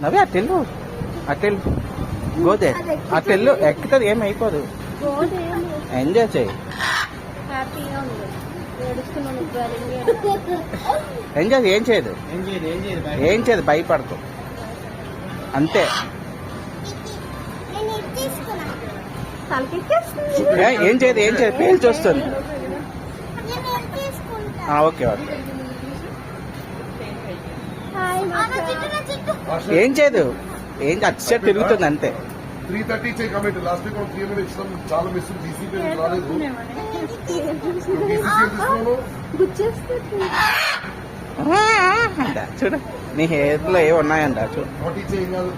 నవ్వే అట్టెళ్ళు అట్టెళ్ళు గోదే అట్టెళ్ళు ఎక్కుతుంది ఏం అయిపోదు ఎంజాయ్ చేయి ఎంజాయ్ ఏం చేయదు ఏం చేయదు భయపడతాం అంతే ఏం చేయదు పేల్చి వస్తుంది ఓకే ఓకే ఏం చేయదు ఏం అచ్చ తిరుగుతుంది అంతే 3:30 చేయి కమిటీ లాస్ట్ వీక్ 3 మినిట్స్ చాలా మిస్ జీసీపీ రాలేదు చూడు నీ హెయిర్ లో ఏమి ఉన్నాయంట చూడు నోటీ చేయి కాదు